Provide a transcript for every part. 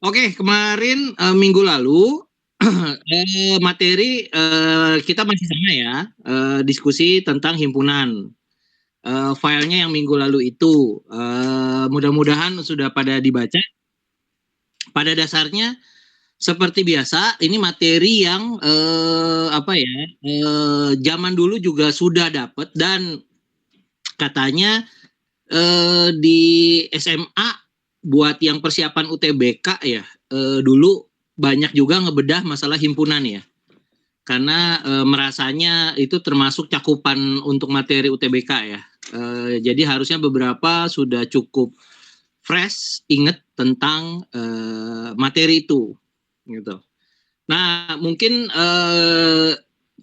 Oke, kemarin minggu lalu materi kita masih sama ya, diskusi tentang himpunan. Filenya yang minggu lalu itu mudah-mudahan sudah pada dibaca. Pada dasarnya seperti biasa, ini materi yang zaman dulu juga sudah dapat dan katanya di SMA buat yang persiapan UTBK ya, dulu banyak juga ngebedah masalah himpunan ya. Karena merasanya itu termasuk cakupan untuk materi UTBK ya. Jadi harusnya beberapa sudah cukup fresh inget tentang materi itu gitu. Nah, mungkin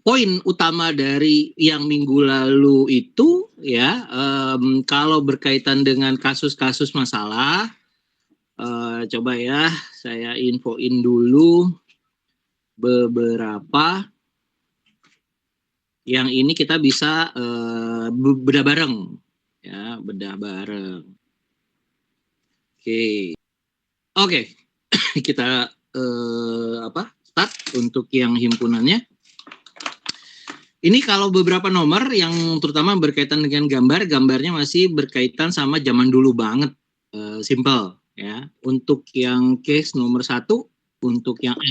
poin utama dari yang minggu lalu itu ya, kalau berkaitan dengan kasus-kasus masalah, coba ya saya infoin dulu beberapa yang ini kita bisa bedah bareng ya, bedah bareng. Oke. Kita start untuk yang himpunannya. Ini kalau beberapa nomor yang terutama berkaitan dengan gambarnya masih berkaitan sama zaman dulu banget, simple ya. Untuk yang case nomor 1, untuk yang A.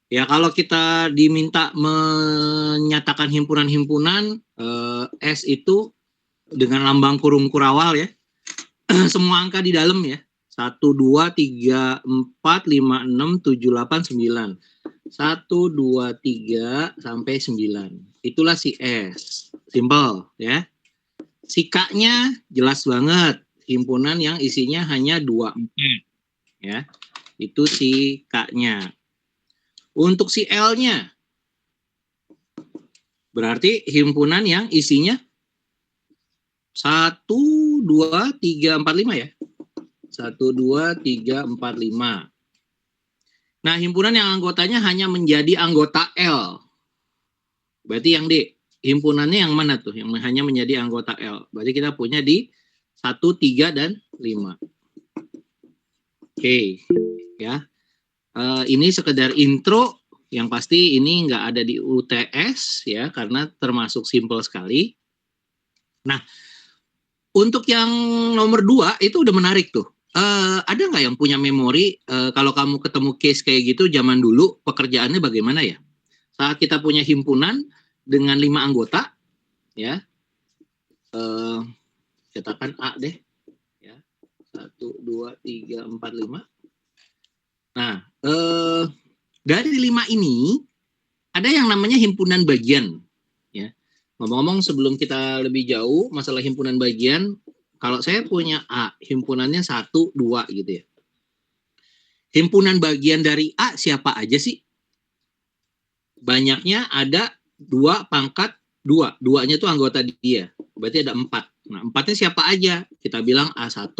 Ya kalau kita diminta menyatakan himpunan-himpunan, S itu dengan lambang kurung kurawal ya, semua angka di dalam ya. 1, 2, 3, 4, 5, 6, 7, 8, 9. 1, 2, 3, sampai 9. Itulah si S. Simple ya. Si K-nya jelas banget. Himpunan yang isinya hanya 2, 4. Ya. Itu si K-nya. Untuk si L-nya, berarti himpunan yang isinya 1, 2, 3, 4, 5 ya. 1, 2, 3, 4, 5. Nah, himpunan yang anggotanya hanya menjadi anggota L. Berarti yang D. Himpunannya yang mana tuh? Yang hanya menjadi anggota L. Berarti kita punya di 1, 3, dan 5. Oke. Ya. Ini sekedar intro. Yang pasti ini nggak ada di UTS ya, karena termasuk simple sekali. Nah, untuk yang nomor 2 itu udah menarik tuh. Ada nggak yang punya memori kalau kamu ketemu case kayak gitu zaman dulu pekerjaannya bagaimana ya? Saat kita punya himpunan dengan 5 anggota, ya, katakan A deh, ya, 1, 2, 3, 4, 5. Nah, dari 5 ini ada yang namanya himpunan bagian, ya. Ngomong-ngomong sebelum kita lebih jauh masalah himpunan bagian, kalau saya punya A, himpunannya 1, 2 gitu ya. Himpunan bagian dari A siapa aja sih? Banyaknya ada 2 pangkat 2. 2-nya itu anggota dia. Berarti ada 4. Nah, 4-nya siapa aja? Kita bilang A1,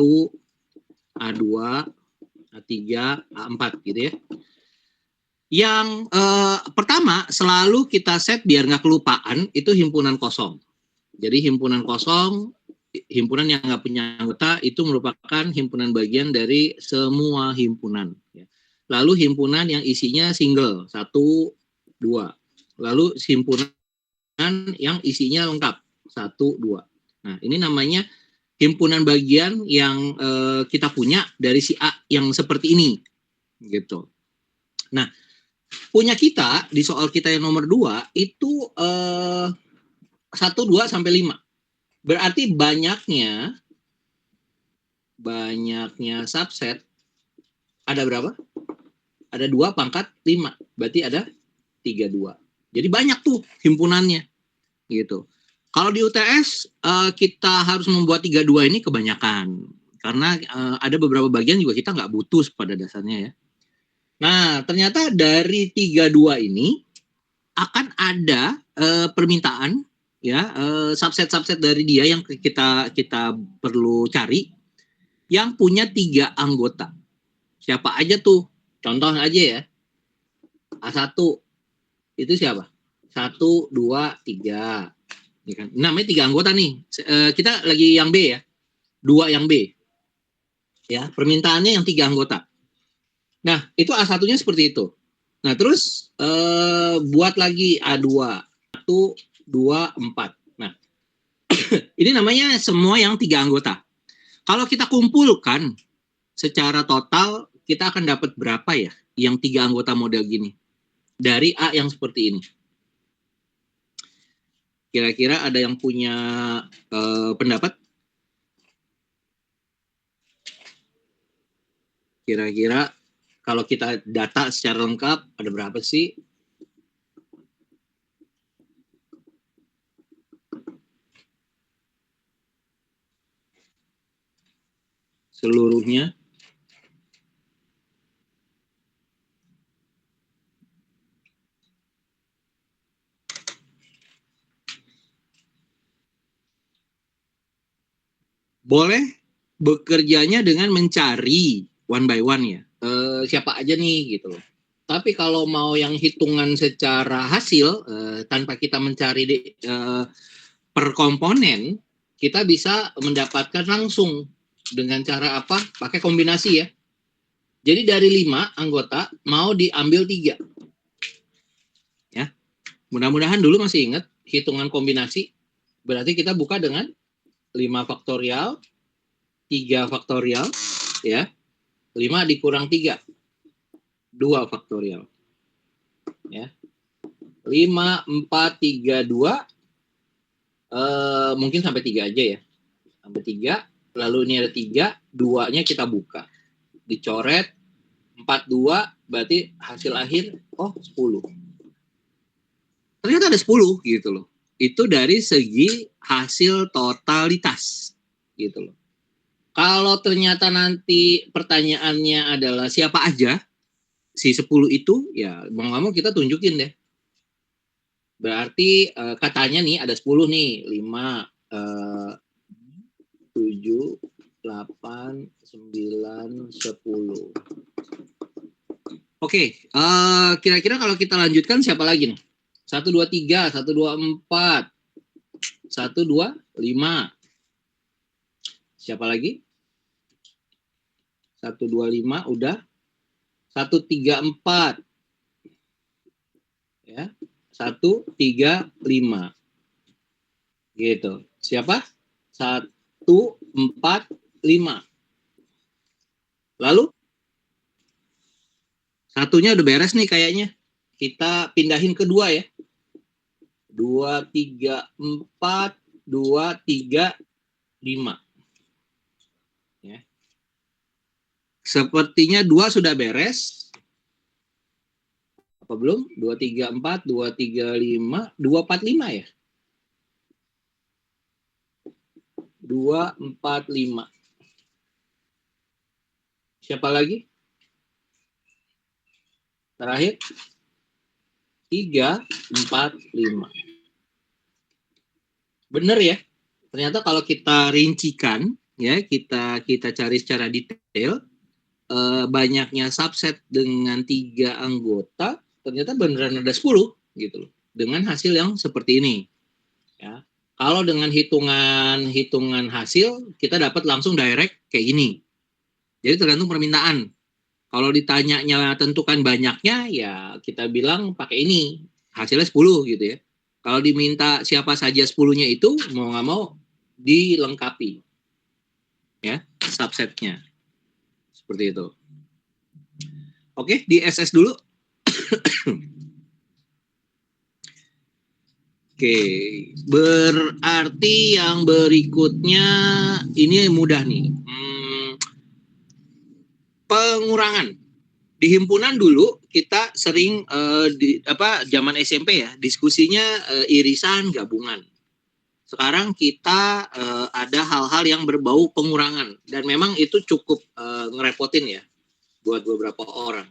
A2, A3, A4 gitu ya. Yang pertama selalu kita set biar nggak kelupaan itu himpunan kosong. Jadi himpunan kosong, himpunan yang nggak punya anggota itu merupakan himpunan bagian dari semua himpunan. Lalu himpunan yang isinya single 1, 2. Lalu himpunan yang isinya lengkap 1, 2. Nah ini namanya himpunan bagian yang kita punya dari si A yang seperti ini gitu. Nah punya kita di soal kita yang nomor 2 itu 1, 2, sampai 5. Berarti banyaknya subset ada berapa? Ada 2 pangkat 5. Berarti ada 3, 2. Jadi banyak tuh himpunannya gitu. Kalau di UTS kita harus membuat 3, 2 ini kebanyakan. Karena ada beberapa bagian juga kita nggak butuh pada dasarnya ya. Nah, ternyata dari 3, 2 ini akan ada permintaan ya, subset-subset dari dia yang kita perlu cari yang punya 3 anggota. Siapa aja tuh? Contoh aja ya. A1 itu siapa? 1, 2, 3. Ya kan? Namanya 3 anggota nih. Kita lagi yang B ya. 2 yang B. Ya, permintaannya yang 3 anggota. Nah, itu A1-nya seperti itu. Nah, terus buat lagi A2. 1, 2, 4. Nah, ini namanya semua yang 3 anggota. Kalau kita kumpulkan secara total, kita akan dapat berapa ya yang 3 anggota model gini? Dari A yang seperti ini. Kira-kira ada yang punya pendapat? Kira-kira kalau kita data secara lengkap, ada berapa sih? Seluruhnya. Boleh bekerjanya dengan mencari one by one ya. Siapa aja nih gitu loh. Tapi kalau mau yang hitungan secara hasil tanpa kita mencari per komponen, kita bisa mendapatkan langsung dengan cara apa? Pakai kombinasi ya. Jadi dari 5 anggota mau diambil 3. Ya. Mudah-mudahan dulu masih ingat hitungan kombinasi. Berarti kita buka dengan 5 faktorial, 3 faktorial, ya. 5 dikurang 3. 2 faktorial. Ya. 5, 4, 3, 2. Mungkin sampai 3 aja ya. Sampai 3. Lalu ini ada 3. 2-nya kita buka. Dicoret. 4, 2. Berarti hasil akhir, 10. Ternyata ada 10 gitu loh. Itu dari segi hasil totalitas gitu loh. Kalau ternyata nanti pertanyaannya adalah siapa aja si 10 itu, ya mau nggak mau kita tunjukin deh. Berarti katanya nih ada 10 nih, 5, 7, 8, 9, 10. Oke, kira-kira kalau kita lanjutkan siapa lagi nih? 1, 2, 3, 1, 2, 4, 1, 2, 5. Siapa lagi? 1, 2, 5 udah. 1, 3, 4. Ya. 1, 3, 5. Gitu. Siapa? 1, 4, 5. Lalu? Satunya udah beres nih kayaknya. Kita pindahin ke 2 ya. 2, 3, 4, 2, 3, 5. Ya. Sepertinya 2 sudah beres. Apa belum? 2, 3, 4, 2, 3, 5, 2, 4, 5 ya? 2, 4, 5. Siapa lagi? Terakhir? 3, 4, 5. Bener ya? Ternyata kalau kita rincikan, ya kita cari secara detail, banyaknya subset dengan 3 anggota, ternyata beneran ada 10 gitu loh. Dengan hasil yang seperti ini. Ya. Kalau dengan hitungan hasil, kita dapat langsung direct kayak gini. Jadi tergantung permintaan. Kalau ditanyanya tentukan banyaknya, ya kita bilang pakai ini. Hasilnya 10 gitu ya. Kalau diminta siapa saja 10-nya itu, mau nggak mau dilengkapi. Ya, subsetnya. Seperti itu. Oke, di SS dulu. Oke, berarti yang berikutnya ini mudah nih. Pengurangan. Di himpunan dulu kita sering zaman SMP ya, diskusinya irisan gabungan. Sekarang kita ada hal-hal yang berbau pengurangan dan memang itu cukup ngerepotin ya buat beberapa orang.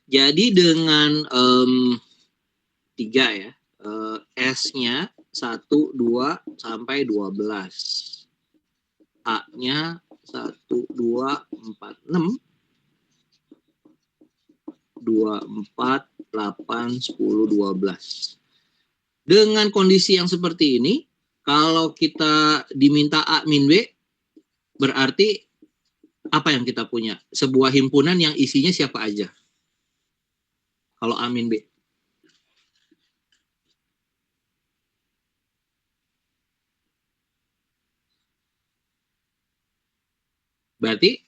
Jadi dengan 3 ya, S-nya 1, 2, sampai 12. A-nya 1, 2, 4, 6. 2, 4, 8, 10, 12. Dengan kondisi yang seperti ini, kalau kita diminta A min B, berarti apa yang kita punya? Sebuah himpunan yang isinya siapa aja? Kalau A min B. Berarti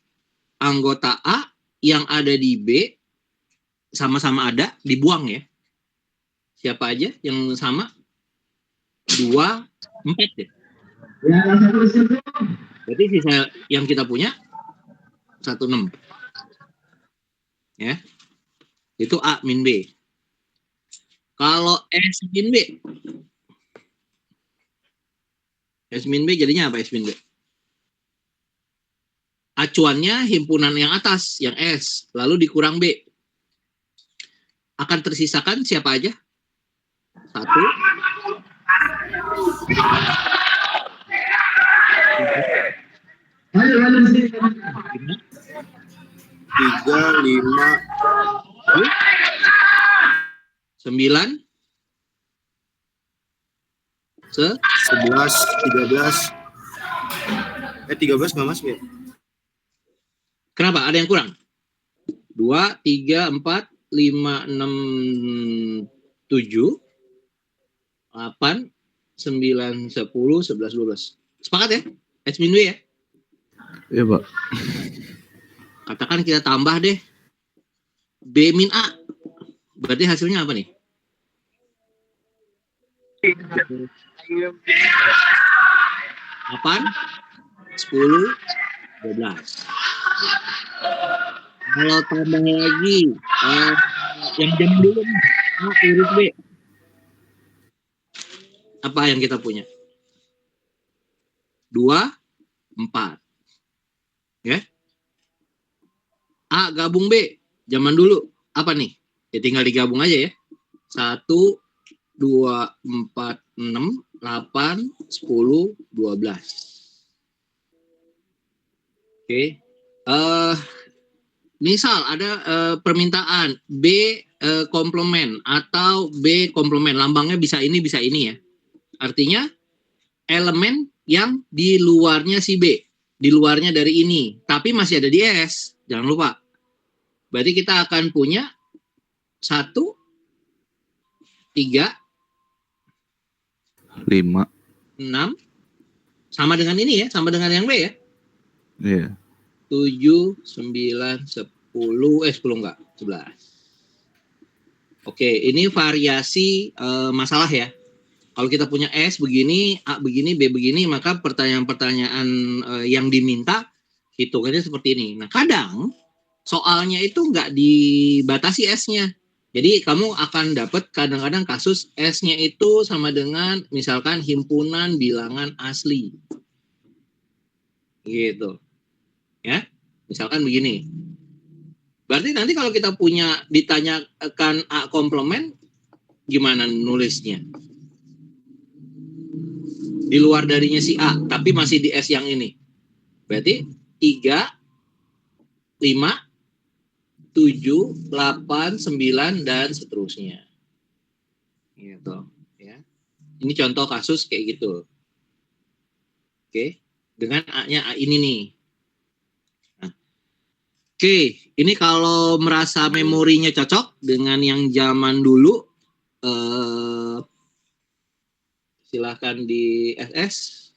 anggota A yang ada di B sama-sama ada, dibuang ya. Siapa aja yang sama? 2, 4 ya. Berarti sisa yang kita punya 1, 6. Ya. Itu A min B. Kalau S min B. S min B jadinya apa S min B? Acuannya himpunan yang atas, yang S. Lalu dikurang B. Akan tersisakan siapa aja? 1, 3, 5, 9, 11, 13. 13 nggak masuk ya? Kenapa? Ada yang kurang? 2, 3, 4, 5, 6, 7, 8, 9, 10, 11, 12. Sepakat ya? S min B ya? Iya, Pak. Katakan kita tambah deh B min A. Berarti hasilnya apa nih? 8, 10, 12. Kalau tambah lagi yang jam dulu A urut B. Apa yang kita punya? 2, 4. Ya. A gabung B. Zaman dulu. Apa nih? Ya tinggal digabung aja ya. 1, 2, 4, 6, 8, 10, 12. Oke. Misal ada permintaan B komplement atau B komplement. Lambangnya bisa ini ya. Artinya elemen yang di luarnya si B, di luarnya dari ini, tapi masih ada di S. Jangan lupa. Berarti kita akan punya 1, 3, 5. 6, sama dengan ini ya, sama dengan yang B ya. Iya. 7, 9, 10, 10 enggak, 11. Oke, ini variasi masalah ya. Kalau kita punya S begini, A begini, B begini, maka pertanyaan-pertanyaan yang diminta hitungannya seperti ini. Nah, kadang soalnya itu nggak dibatasi S-nya. Jadi kamu akan dapat kadang-kadang kasus S-nya itu sama dengan misalkan himpunan bilangan asli. Gitu. Ya. Misalkan begini. Berarti nanti kalau kita punya ditanyakan A komplement, gimana nulisnya? Di luar darinya si A, tapi masih di S yang ini. Berarti 3, 5, 7, 8, 9, dan seterusnya. Gitu. Ya. Ini contoh kasus kayak gitu. Oke. Dengan A-nya A ini nih. Nah. Oke. Ini kalau merasa memorinya cocok dengan yang zaman dulu, silahkan di SS.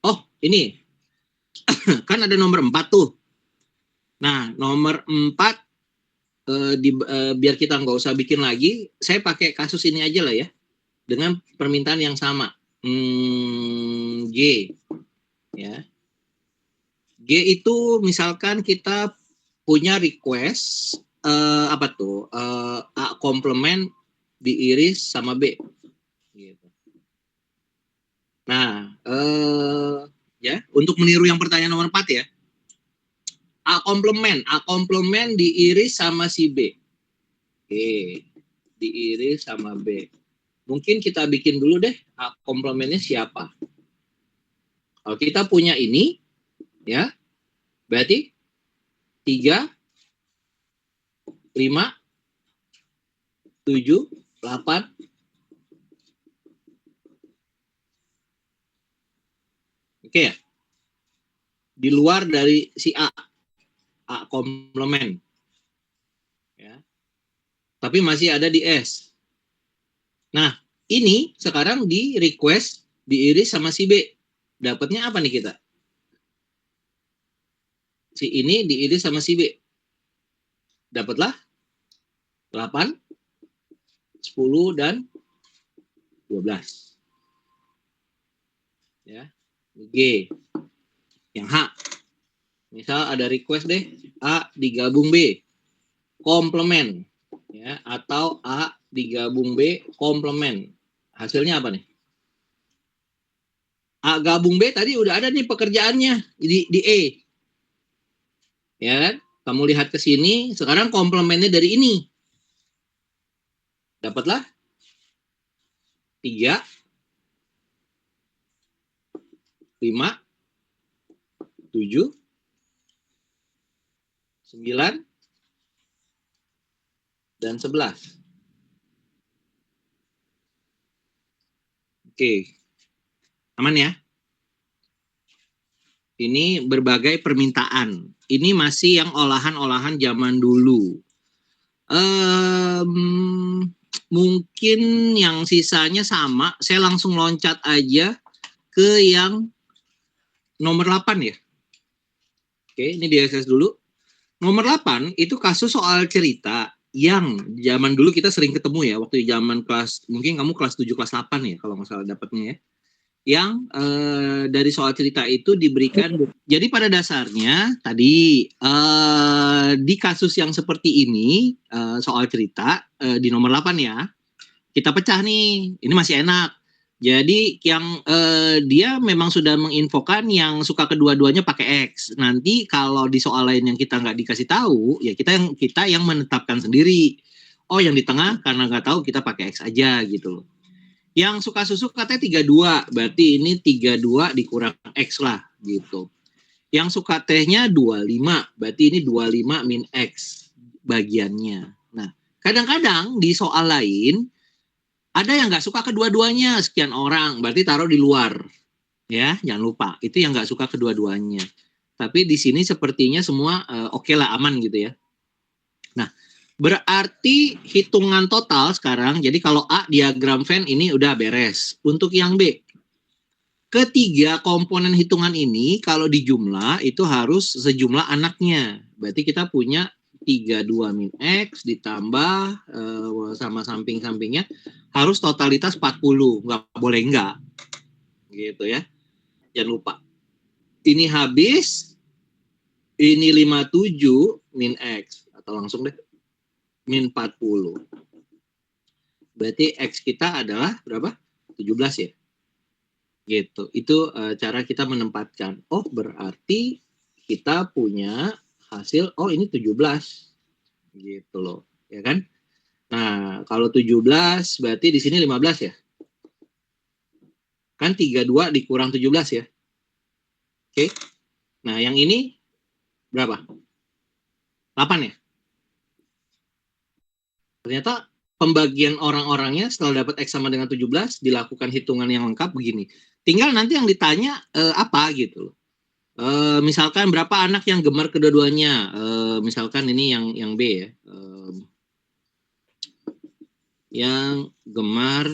Oh, ini. Kan ada nomor 4 tuh. Nah, nomor 4, biar kita nggak usah bikin lagi, saya pakai kasus ini aja lah ya. Dengan permintaan yang sama. G. Ya. G itu misalkan kita punya request, apa tuh? A komplement diiris sama B. Gitu. Nah, ya, untuk meniru yang pertanyaan nomor 4 ya. A komplement diiris sama si B. Oke, diiris sama B. Mungkin kita bikin dulu deh A komplementnya siapa. Kalau kita punya ini, ya, berarti 3, 5, 7, 8. Oke ya. Di luar dari si A. A komplement. Ya. Tapi masih ada di S. Nah, ini sekarang di request diiris sama si B. Dapatnya apa nih kita? Si ini diiris sama si B. Dapatlah 8, 10, dan 12. Ya. G. Yang H. Misal ada request deh, A digabung B, komplement. Ya, atau A digabung B, komplement. Hasilnya apa nih? A gabung B tadi udah ada nih pekerjaannya di E. Ya kan? Kamu lihat ke sini, sekarang komplementnya dari ini. Dapatlah 3, 5, 7, 9, dan 11. Oke. Aman ya? Ini berbagai permintaan. Ini masih yang olahan-olahan zaman dulu. Mungkin yang sisanya sama. Saya langsung loncat aja ke yang nomor 8 ya. Oke, ini di akses dulu. Nomor 8 itu kasus soal cerita yang zaman dulu kita sering ketemu ya. Waktu zaman kelas, mungkin kamu kelas 7, kelas 8 ya kalau nggak salah dapatnya ya. Yang dari soal cerita itu diberikan. Jadi pada dasarnya tadi di kasus yang seperti ini soal cerita di nomor 8 ya, kita pecah nih, ini masih enak. Jadi yang dia memang sudah menginfokan yang suka kedua-duanya pakai X. Nanti kalau di soal lain yang kita nggak dikasih tahu, ya kita yang menetapkan sendiri. Oh, yang di tengah karena nggak tahu kita pakai X aja gitu loh. Yang suka susu katanya 32, berarti ini 32 dikurang X lah gitu. Yang suka tehnya 25, berarti ini 25 min X bagiannya. Nah, kadang-kadang di soal lain ada yang nggak suka kedua-duanya, sekian orang, berarti taruh di luar. Ya, jangan lupa, itu yang nggak suka kedua-duanya. Tapi di sini sepertinya semua oke lah, aman gitu ya. Nah, berarti hitungan total sekarang, jadi kalau A diagram Venn ini udah beres. Untuk yang B, ketiga komponen hitungan ini kalau dijumlah itu harus sejumlah anaknya. Berarti kita punya 32 min X ditambah sama samping-sampingnya harus totalitas 40. Nggak boleh enggak. Gitu ya. Jangan lupa. Ini habis, ini 57 min X. Atau langsung deh. Min 40. Berarti X kita adalah berapa? 17 ya? Gitu. Itu cara kita menempatkan. Oh, berarti kita punya hasil, oh ini 17. Gitu loh. Ya kan? Nah, kalau 17 berarti di sini 15 ya? Kan 32 dikurang 17 ya? Oke. Nah, yang ini berapa? 8 ya? Ternyata pembagian orang-orangnya setelah dapat X sama dengan 17 dilakukan hitungan yang lengkap begini. Tinggal nanti yang ditanya apa gitu loh. Misalkan berapa anak yang gemar kedua-duanya? Misalkan ini yang B ya. Yang gemar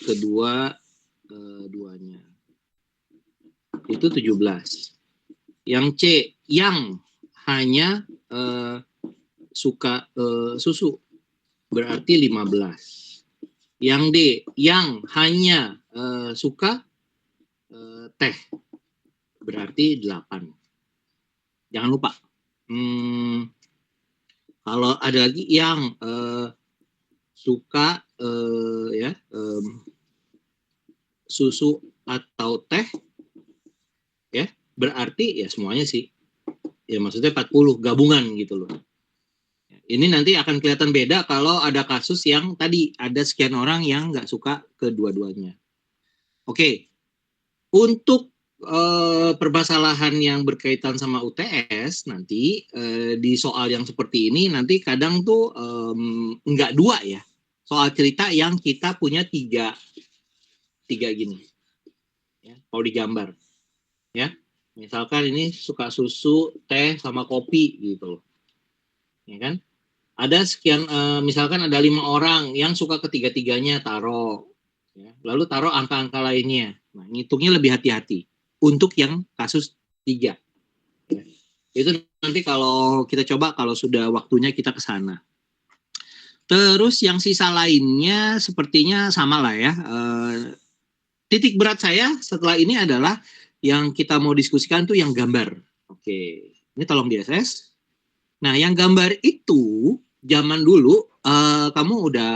kedua-duanya. Itu 17. Yang C yang hanya suka susu. Berarti 15. Yang D, yang hanya suka teh. Berarti 8. Jangan lupa. Kalau ada lagi yang suka susu atau teh, ya berarti ya semuanya sih. Ya maksudnya 40 gabungan gitu loh. Ini nanti akan kelihatan beda kalau ada kasus yang tadi ada sekian orang yang nggak suka kedua-duanya. Oke, untuk permasalahan yang berkaitan sama UTS nanti di soal yang seperti ini nanti kadang tuh nggak 2 ya. Soal cerita yang kita punya 3 gini. Ya, kalau digambar. Ya. Misalkan ini suka susu, teh, sama kopi gitu. Ya kan? Ada sekian, misalkan ada 5 orang yang suka ketiga-tiganya, taruh. Ya. Lalu taruh angka-angka lainnya. Nah, ngitungnya lebih hati-hati. Untuk yang kasus 3. Ya. Itu nanti kalau kita coba, kalau sudah waktunya kita ke sana. Terus yang sisa lainnya sepertinya sama lah ya. Titik berat saya setelah ini adalah yang kita mau diskusikan tuh yang gambar. Oke, ini tolong di SS. Nah, yang gambar itu zaman dulu kamu udah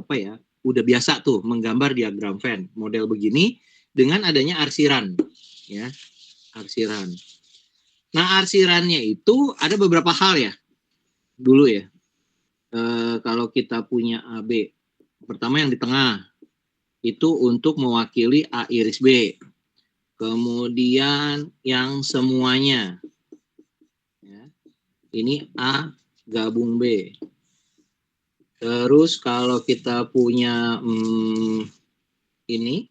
apa ya? Udah biasa tuh menggambar diagram Venn model begini dengan adanya arsiran, ya, arsiran. Nah, arsirannya itu ada beberapa hal ya dulu ya. Kalau kita punya AB, pertama yang di tengah itu untuk mewakili A iris B. Kemudian yang semuanya, ya, ini A gabung B. Terus kalau kita punya ini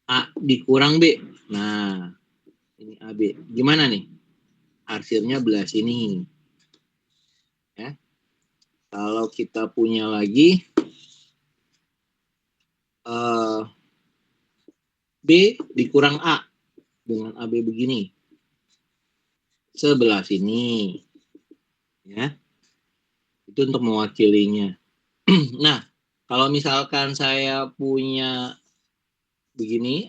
A dikurang B. Nah, ini AB. Gimana nih? Arsirnya belah sini. Ya. Kalau kita punya lagi B dikurang A dengan AB begini. Sebelah sini. Ya. Itu untuk mewakilinya. Nah, kalau misalkan saya punya begini,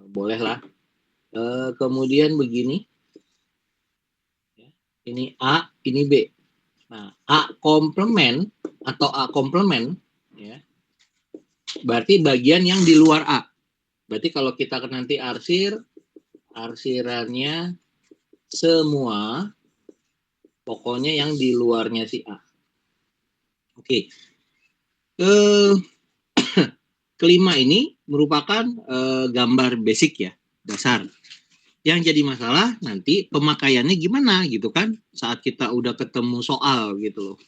bolehlah. Kemudian begini. Ya. Ini A, ini B. Nah, A komplement atau A komplement, ya, berarti bagian yang di luar A. Berarti kalau kita nanti arsirannya semua, pokoknya yang di luarnya si A. Oke. Kelima ini merupakan gambar basic ya, dasar. Yang jadi masalah nanti pemakaiannya gimana gitu kan, saat kita udah ketemu soal gitu loh.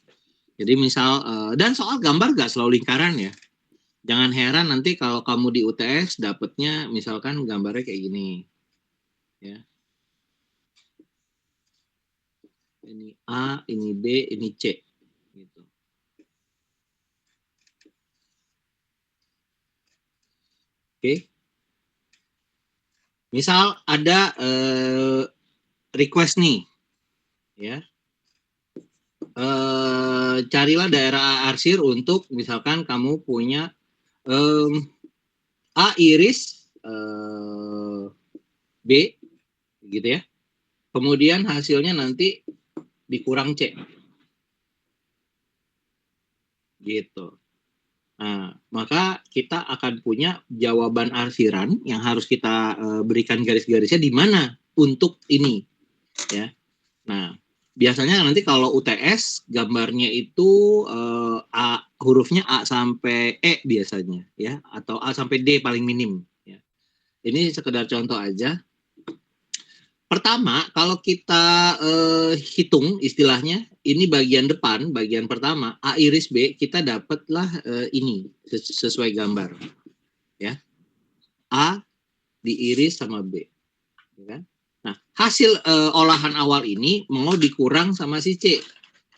Jadi misal, dan soal gambar gak selalu lingkaran ya. Jangan heran nanti kalau kamu di UTS dapetnya misalkan gambarnya kayak gini. Ya. Ini A, ini B, ini C. Gitu. Oke. Misal ada request nih. Ya. Carilah daerah arsir untuk misalkan kamu punya A iris B gitu ya. Kemudian hasilnya nanti dikurang C. Gitu. Nah, maka kita akan punya jawaban arsiran yang harus kita berikan garis-garisnya di mana untuk ini, ya. Nah, biasanya nanti kalau UTS gambarnya itu hurufnya A sampai E biasanya, ya, atau A sampai D paling minim. Ya. Ini sekedar contoh aja. Pertama, kalau kita hitung istilahnya, ini bagian depan, bagian pertama, A iris B, kita dapatlah ini, sesuai gambar. Ya. A diiris sama B. Ya kan? Nah, hasil olahan awal ini mau dikurang sama si C.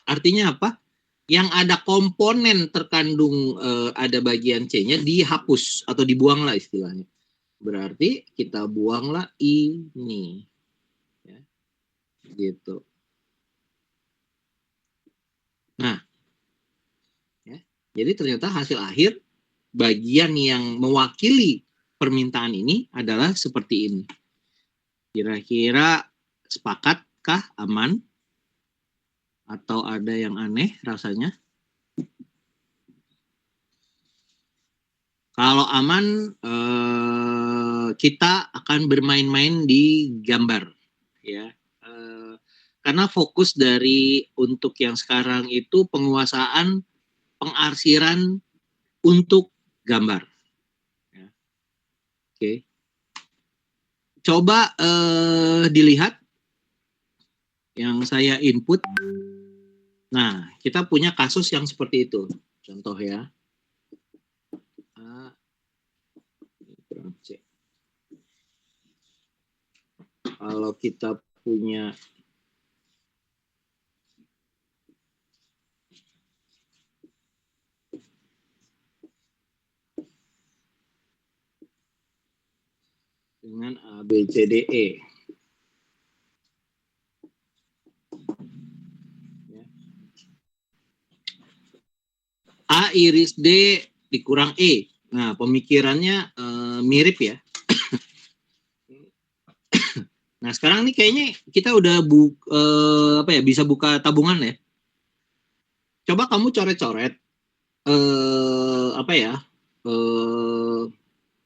Artinya apa? Yang ada komponen terkandung ada bagian C-nya dihapus atau dibuang lah istilahnya. Berarti kita buanglah ini. Gitu. Nah, ya, jadi ternyata hasil akhir bagian yang mewakili permintaan ini adalah seperti ini. Kira-kira sepakatkah, aman? Atau ada yang aneh rasanya? Kalau aman, kita akan bermain-main di gambar, ya. Karena fokus dari untuk yang sekarang itu penguasaan pengarsiran untuk gambar. Ya. Oke. Coba dilihat yang saya input. Nah, kita punya kasus yang seperti itu. Contoh ya. A, C. Kalau kita punya dengan A, B, C, D, E. A iris D dikurang E. Nah, pemikirannya mirip ya. Nah, sekarang nih kayaknya kita udah bisa buka tabungan ya. Coba kamu coret-coret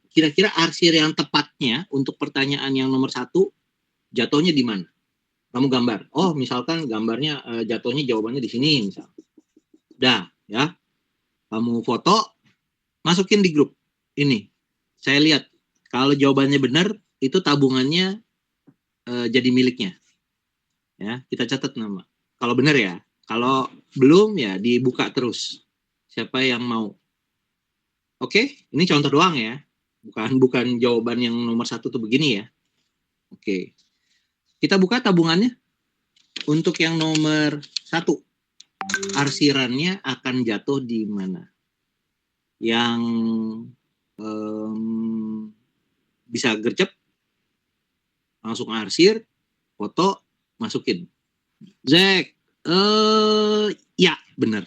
kira-kira arsir yang tepatnya untuk pertanyaan yang nomor 1 jatuhnya di mana? Kamu gambar. Oh, misalkan gambarnya jatuhnya jawabannya di sini misal. Dah, ya. Kamu foto, masukin di grup ini. Saya lihat kalau jawabannya benar, itu tabungannya jadi miliknya. Ya, kita catat nama. Kalau benar ya. Kalau belum ya dibuka terus. Siapa yang mau? Oke, ini contoh doang ya. Bukan jawaban yang nomor 1 tuh begini ya. Oke. Kita buka tabungannya. Untuk yang nomor 1, arsirannya akan jatuh di mana? Yang bisa gercep, langsung arsir, foto, masukin. Zek, ya benar.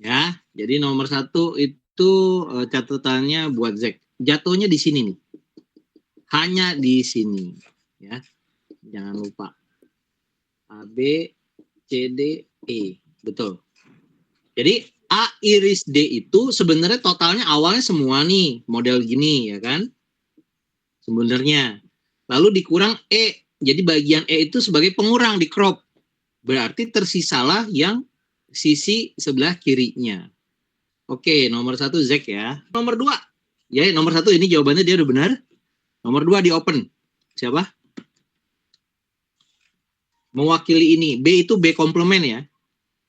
Ya, jadi nomor 1 itu catatannya buat Zek. Jatuhnya di sini nih. Hanya di sini. Ya, jangan lupa. A, B, C, D, E. Betul. Jadi A iris D itu sebenarnya totalnya awalnya semua nih. Model gini ya kan. Sebenarnya. Lalu dikurang E. Jadi bagian E itu sebagai pengurang di crop. Berarti tersisalah yang sisi sebelah kirinya. Oke, nomor 1 Zek ya. Nomor 2. Ya, nomor 1 ini jawabannya dia udah benar. Nomor 2 di open. Siapa? Mewakili ini. B itu B komplement ya.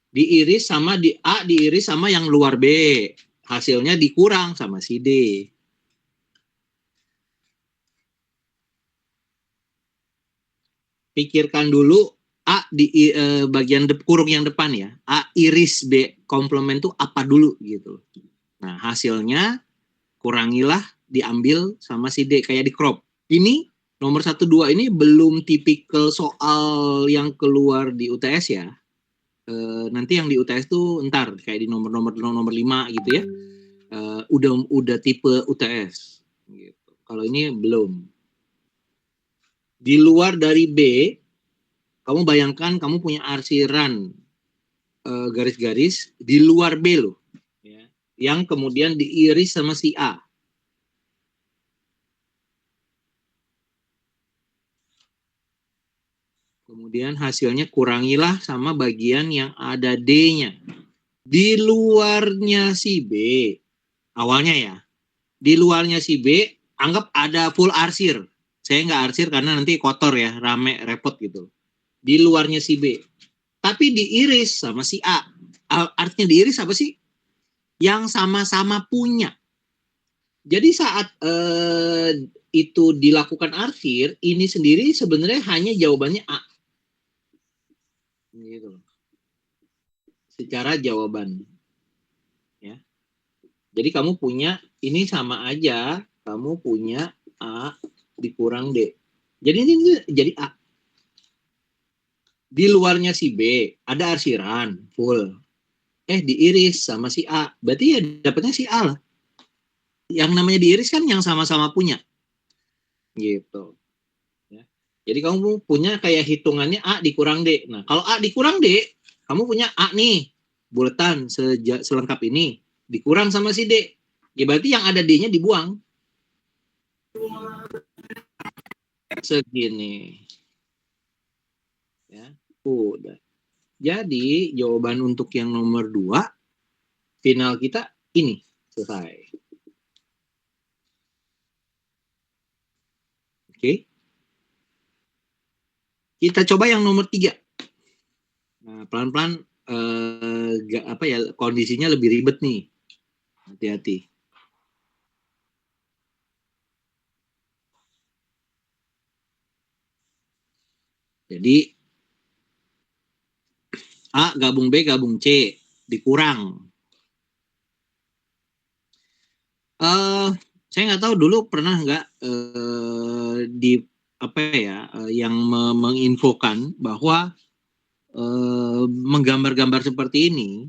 Diiris sama di A diiris sama yang luar B. Hasilnya dikurang sama si D. Pikirkan dulu A di bagian kurung yang depan ya. A iris B komplement itu apa dulu gitu. Nah, hasilnya kurangilah diambil sama si D kayak di crop. Ini nomor 1 2 ini belum tipikal soal yang keluar di UTS ya. Nanti yang di UTS tuh ntar kayak di nomor 5 gitu ya. Udah tipe UTS gitu. Kalau ini belum. Di luar dari B, kamu bayangkan kamu punya arsiran garis-garis di luar B loh. Ya. Yang kemudian diiris sama si A. Kemudian hasilnya kurangilah sama bagian yang ada D-nya. Di luarnya si B, awalnya ya, di luarnya si B, anggap ada full arsir. Saya nggak arsir karena nanti kotor ya, rame, repot gitu. Di luarnya si B. Tapi diiris sama si A. Artinya diiris apa sih? Yang sama-sama punya. Jadi saat itu dilakukan arsir, ini sendiri sebenarnya hanya jawabannya A. Gitu. Secara jawaban. Ya. Jadi kamu punya, ini sama aja, kamu punya A dikurang D. Jadi ini jadi A. Di luarnya si B, ada arsiran, full. Diiris sama si A. Berarti ya dapatnya si A lah. Yang namanya diiris kan yang sama-sama punya. Gitu. Ya. Jadi kamu punya kayak hitungannya A dikurang D. Nah, kalau A dikurang D, kamu punya A nih, buletan selengkap ini, dikurang sama si D. Ya berarti yang ada D-nya dibuang. Segini. Ya, udah. Jadi jawaban untuk yang nomor 2 final kita ini selesai. Oke. Kita coba yang nomor 3. Nah, pelan-pelan kondisinya lebih ribet nih. Hati-hati. Jadi A gabung B gabung C dikurang. Saya nggak tahu dulu pernah nggak di apa ya yang menginfokan bahwa menggambar-gambar seperti ini,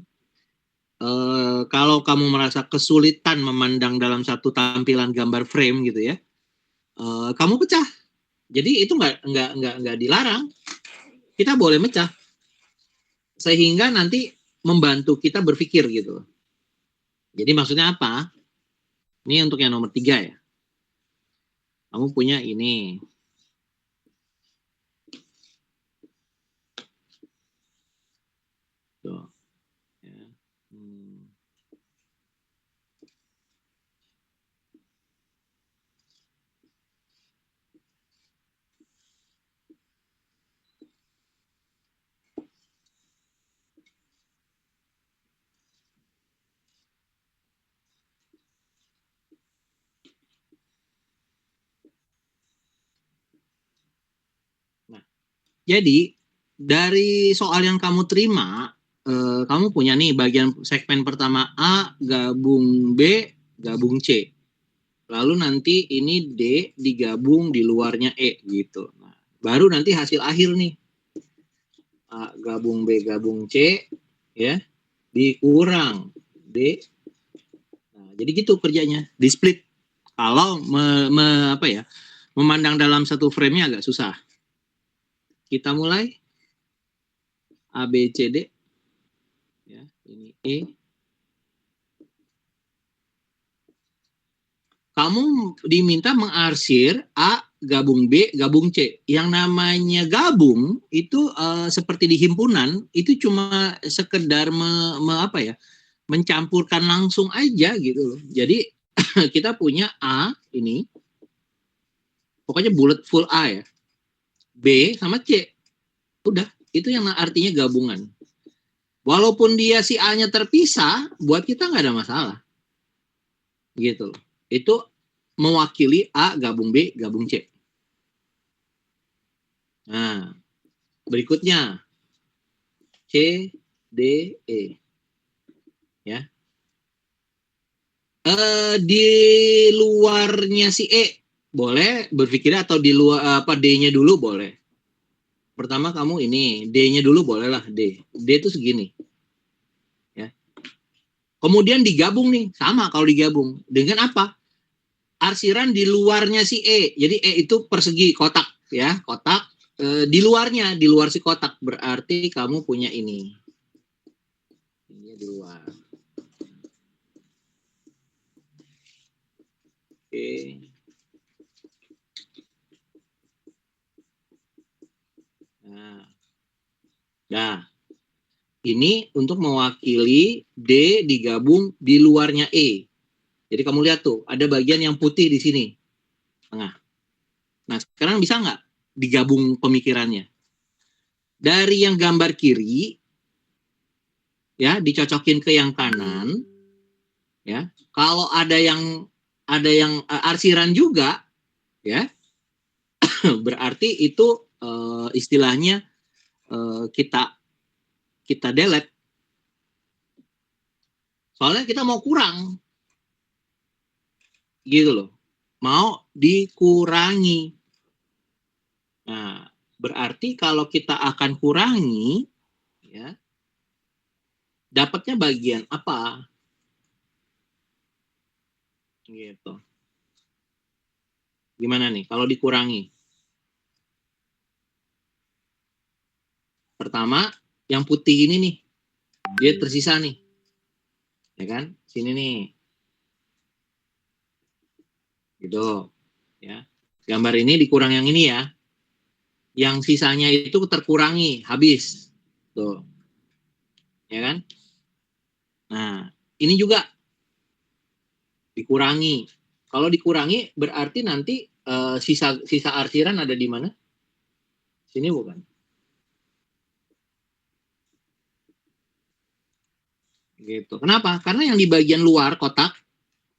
kalau kamu merasa kesulitan memandang dalam satu tampilan gambar frame gitu ya, kamu pecah. Jadi itu nggak dilarang, kita boleh mecah, sehingga nanti membantu kita berpikir gitu. Jadi maksudnya apa? Ini untuk yang nomor 3 ya. Kamu punya ini. Tuh. Ya. Nah, jadi dari soal yang kamu terima, kamu punya nih bagian segmen pertama A gabung B gabung C. Lalu nanti ini D digabung di luarnya E gitu. Nah, baru nanti hasil akhir nih. A gabung B gabung C ya dikurang D. Nah, jadi gitu kerjanya, di split. Kalau memandang dalam satu frame-nya agak susah. Kita mulai A B C D. Ya, ini E. Kamu diminta mengarsir A gabung B gabung C. Yang namanya gabung itu seperti di himpunan itu cuma sekedar mencampurkan langsung aja gitu loh. Jadi kita punya A ini, pokoknya bullet full A ya, B sama C. Udah, itu yang artinya gabungan. Walaupun dia si A-nya terpisah, buat kita nggak ada masalah. Gitu loh. Itu mewakili A gabung B gabung C. Nah, berikutnya C, D, E. Ya. Di luarnya si E boleh berpikir atau di luar D-nya dulu boleh. Pertama kamu ini D-nya dulu boleh lah, D itu segini. Ya. Kemudian digabung nih, sama kalau digabung dengan apa? Arsiran di luarnya si E. Jadi E itu persegi kotak ya, kotak. Di luarnya, di luar si kotak berarti kamu punya ini. Ini di luar. Oke. Nah, ini untuk mewakili D digabung di luarnya E. Jadi kamu lihat tuh, ada bagian yang putih di sini, tengah. Nah, sekarang bisa nggak digabung pemikirannya? Dari yang gambar kiri, ya, dicocokin ke yang kanan, ya. Kalau ada yang arsiran juga, ya, berarti itu istilahnya kita delete. Soalnya kita mau kurang, gitu loh, mau dikurangi. Nah, berarti kalau kita akan kurangi, ya, dapatnya bagian apa? Gitu. Gimana nih kalau dikurangi? Pertama, yang putih ini nih, dia tersisa nih, ya kan? Sini nih, gitu, ya. Gambar ini dikurang yang ini ya, yang sisanya itu terkurangi, habis, tuh, ya kan? Nah, ini juga dikurangi. Kalau dikurangi berarti nanti sisa arsiran ada di mana? Sini bukan? Gitu. Kenapa? Karena yang di bagian luar kotak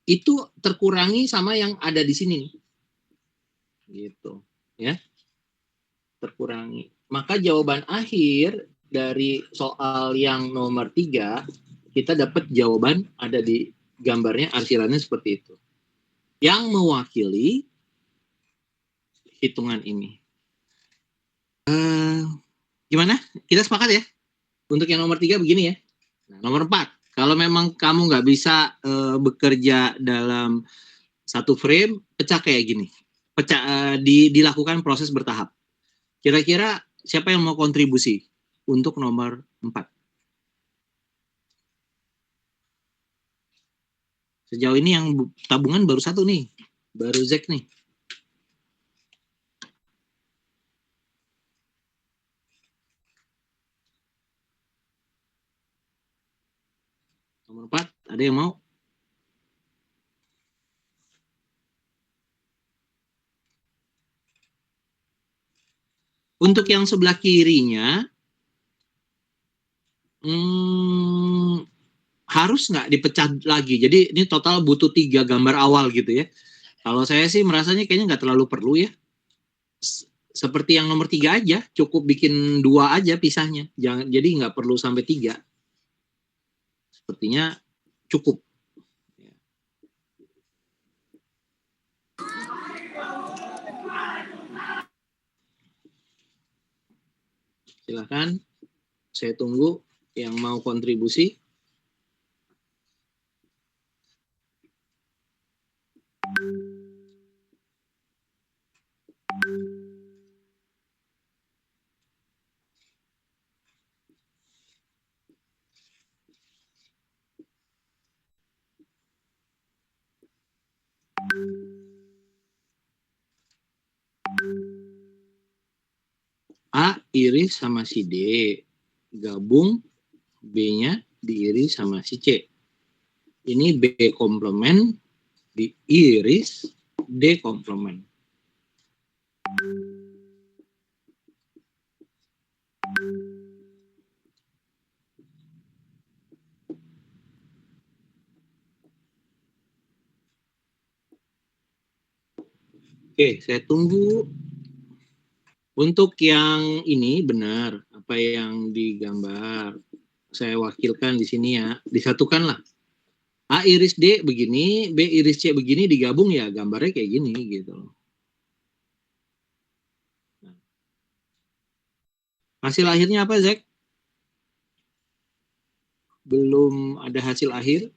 itu terkurangi sama yang ada di sini. Gitu, ya. Terkurangi. maka jawaban akhir dari soal yang nomor 3, kita dapat jawaban ada di gambarnya, arsirannya seperti itu. Yang mewakili hitungan ini. Gimana? Kita sepakat ya? Untuk yang nomor 3 begini ya. Nah, nomor 4, kalau memang kamu nggak bisa bekerja dalam satu frame, pecah kayak gini. Dilakukan proses bertahap. Kira-kira siapa yang mau kontribusi untuk nomor 4? Sejauh ini yang tabungan baru 1 nih. Baru Zack nih. Nomor 4, ada yang mau? Untuk yang sebelah kirinya, harus nggak dipecah lagi? Jadi ini total butuh 3 gambar awal gitu ya. Kalau saya sih merasanya kayaknya nggak terlalu perlu ya. Seperti yang nomor 3 aja, cukup bikin 2 aja pisahnya. Jadi nggak perlu sampai 3. Sepertinya cukup. Silakan, saya tunggu yang mau kontribusi. A iris sama si D, gabung B-nya diiris sama si C. Ini B komplement diiris D komplement. Oke, saya tunggu. Untuk yang ini benar, apa yang digambar. Saya wakilkan di sini ya, disatukanlah. A iris D begini, B iris C begini, digabung ya gambarnya kayak gini gitu. Hasil akhirnya apa, Zack? Belum ada hasil akhir.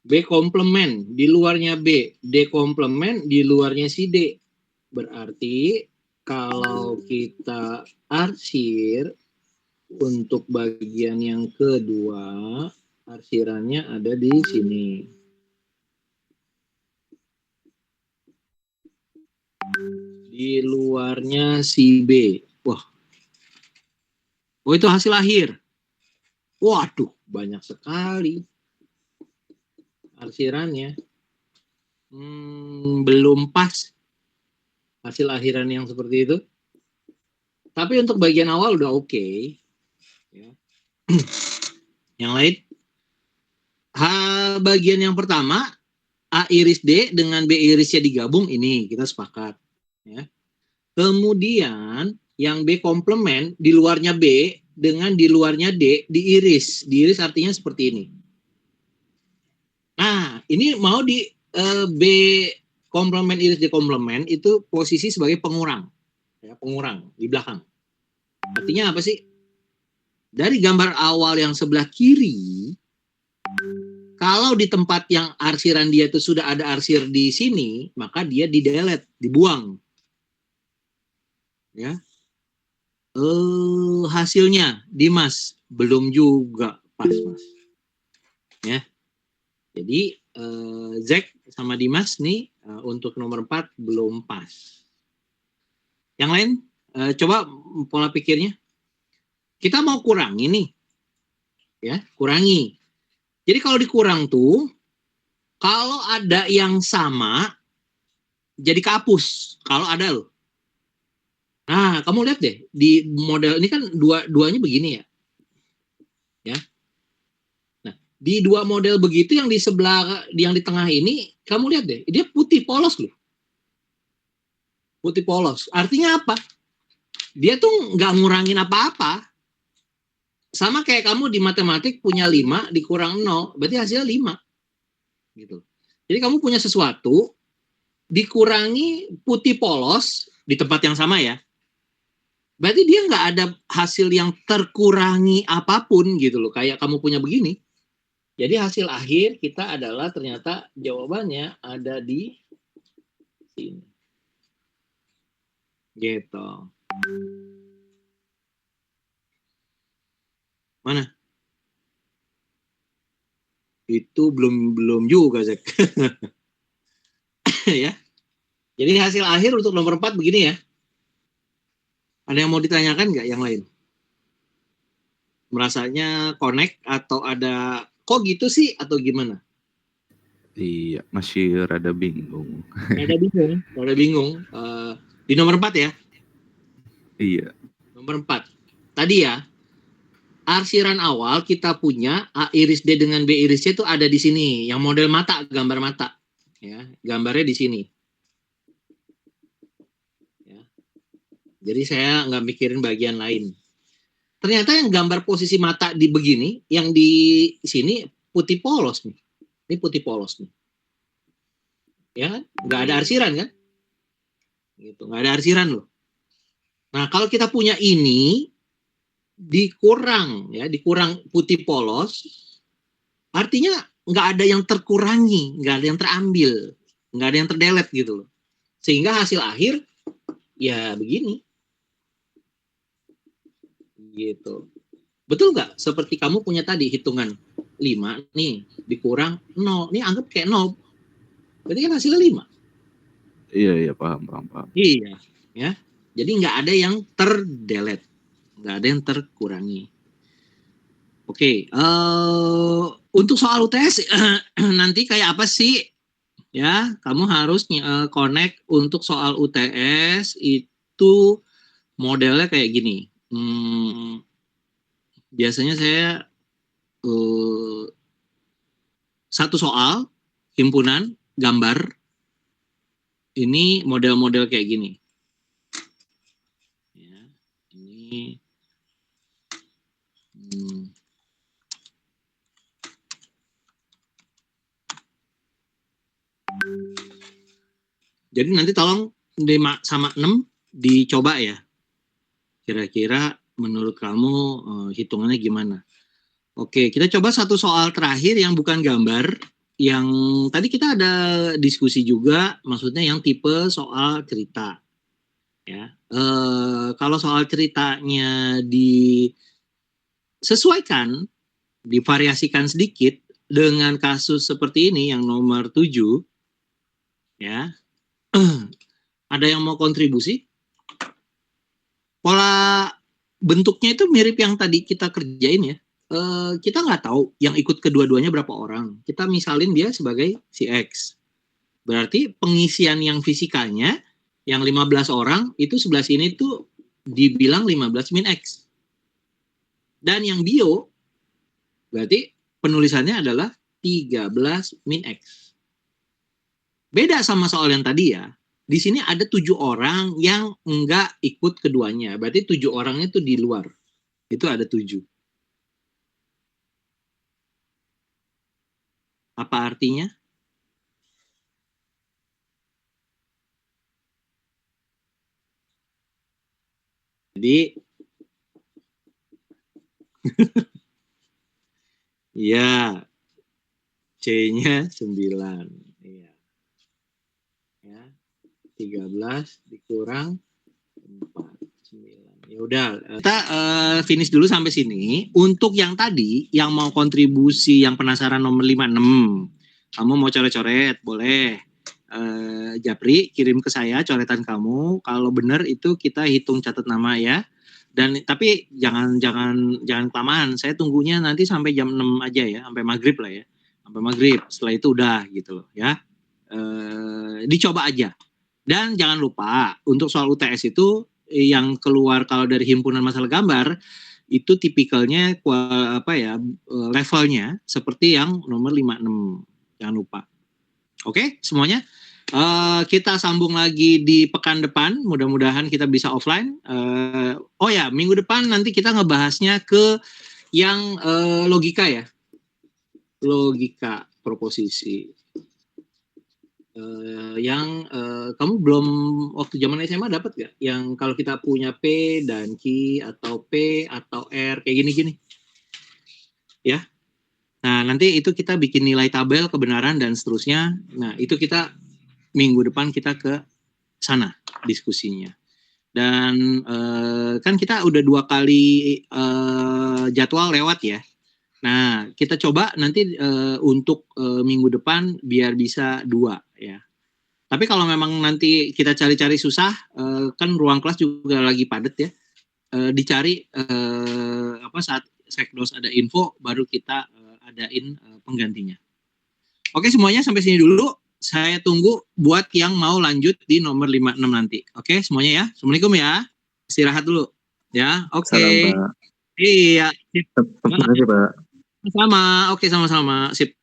B komplement, di luarnya B. D komplement, di luarnya si D. Berarti kalau kita arsir untuk bagian yang kedua, arsirannya ada di sini. Di luarnya si B. Wah. Oh, itu hasil akhir. Waduh, banyak sekali arsirannya. Belum pas hasil akhiran yang seperti itu. Tapi untuk bagian awal udah oke. Ya. Yang lain? Bagian yang pertama, A iris D dengan B irisnya digabung, ini kita sepakat. Ya. Kemudian yang B komplement, di luarnya B dengan di luarnya D diiris. Diiris artinya seperti ini. Nah, ini mau di B komplement iris D komplement itu posisi sebagai pengurang. Ya, pengurang di belakang. Artinya apa sih? Dari gambar awal yang sebelah kiri, kalau di tempat yang arsiran dia itu sudah ada arsir di sini, maka dia di-delete, dibuang. Ya. Hasilnya, Dimas, belum juga pas, Mas. Ya. Jadi, Zack sama Dimas nih, untuk nomor 4 belum pas. Yang lain, coba pola pikirnya. kita mau kurangi nih. Ya, kurangi. Jadi kalau dikurang tuh, kalau ada yang sama, jadi kehapus. Kalau ada loh. Nah, kamu lihat deh, di model ini kan dua-duanya begini ya. Ya. Nah, di dua model begitu yang di sebelah, yang di tengah ini, kamu lihat deh, dia putih polos loh. Putih polos. Artinya apa? Dia tuh nggak ngurangin apa-apa. Sama kayak kamu di matematik punya 5 dikurang 0, berarti hasilnya 5. Gitu. Jadi kamu punya sesuatu, dikurangi putih polos di tempat yang sama ya. Berarti dia nggak ada hasil yang terkurangi apapun gitu loh. Kayak kamu punya begini. Jadi hasil akhir kita adalah ternyata jawabannya ada di sini. Gitu. Mana? Itu belum juga, Zek. Ya. Jadi hasil akhir untuk nomor 4 begini ya. Ada yang mau ditanyakan nggak yang lain? Merasanya connect atau ada kok gitu sih atau gimana? Iya, masih rada bingung. Rada bingung. Di nomor 4 ya? Iya. Nomor 4. Tadi ya, arsiran awal kita punya A iris D dengan B iris C itu ada di sini. Yang model mata, gambar mata. Ya, gambarnya di sini. Ya. Jadi saya nggak mikirin bagian lain. Ternyata yang gambar posisi mata di begini, yang di sini putih polos nih. Ini putih polos nih. Ya kan? Nggak ada arsiran kan? Gitu, nggak ada arsiran loh. Nah, kalau kita punya ini dikurang putih polos, artinya nggak ada yang terkurangi, nggak ada yang terambil, nggak ada yang terdelete gitu loh. Sehingga hasil akhir ya begini. Gitu. Betul nggak? Seperti kamu punya tadi hitungan 5 nih dikurang 0. Ini anggap kayak 0. Berarti kan hasilnya 5. Iya, paham. Iya, ya. Jadi nggak ada yang terdelete, nggak ada yang terkurangi. Oke, untuk soal UTS nanti kayak apa sih? Ya, kamu harus connect untuk soal UTS itu modelnya kayak gini. Biasanya saya satu soal himpunan gambar ini model-model kayak gini. Ya, ini jadi nanti tolong sama 6 dicoba ya. Kira-kira menurut kamu hitungannya gimana? Oke, kita coba satu soal terakhir yang bukan gambar. Yang tadi kita ada diskusi juga, maksudnya yang tipe soal cerita. Ya, kalau soal ceritanya disesuaikan, divariasikan sedikit dengan kasus seperti ini yang nomor 7, ya, ada yang mau kontribusi? Pola bentuknya itu mirip yang tadi kita kerjain ya. Kita nggak tahu yang ikut kedua-duanya berapa orang. Kita misalin dia sebagai si X. Berarti pengisian yang fisikanya yang 15 orang itu sebelah sini tuh dibilang 15 min X. Dan yang bio berarti penulisannya adalah 13 min X. Beda sama soal yang tadi ya. Di sini ada 7 orang yang enggak ikut keduanya. Berarti 7 orangnya tuh di luar. Itu ada 7. Apa artinya? Jadi ya C-nya 9. Iya. Ya. 13 dikurang 4, 9. Ya udah, kita finish dulu sampai sini. Untuk yang tadi yang mau kontribusi yang penasaran nomor 56. Kamu mau coret-coret, boleh. Japri kirim ke saya coretan kamu. Kalau benar itu kita hitung catat nama ya. Dan tapi jangan kelamaan. Saya tunggunya nanti sampai jam 6 aja ya, sampai maghrib lah ya. Sampai maghrib. Setelah itu udah gitu loh ya. Dicoba aja. Dan jangan lupa untuk soal UTS itu yang keluar kalau dari himpunan masalah gambar itu tipikalnya levelnya seperti yang nomor 56. Jangan lupa. Oke, semuanya. Kita sambung lagi di pekan depan. Mudah-mudahan kita bisa offline. Minggu depan nanti kita ngebahasnya ke yang logika ya. Logika proposisi. Kamu belum waktu zaman SMA dapat gak? Yang kalau kita punya P dan Q atau P atau R kayak gini-gini. Ya. Nah, nanti itu kita bikin nilai tabel kebenaran dan seterusnya. Nah, itu kita minggu depan kita ke sana diskusinya. Dan kan kita udah 2 kali jadwal lewat ya. Nah, kita coba nanti untuk minggu depan biar bisa 2 ya. Tapi kalau memang nanti kita cari-cari susah, kan ruang kelas juga lagi padat ya. Dicari saat sekdos ada info baru kita adain penggantinya. Oke, semuanya sampai sini dulu. Saya tunggu buat yang mau lanjut di nomor 56 nanti. Oke, semuanya ya. Assalamualaikum ya. Istirahat dulu. Ya, oke. Salam, Pak. Iya. Terima kasih, Pak. Sama. Oke, sama-sama. Sip.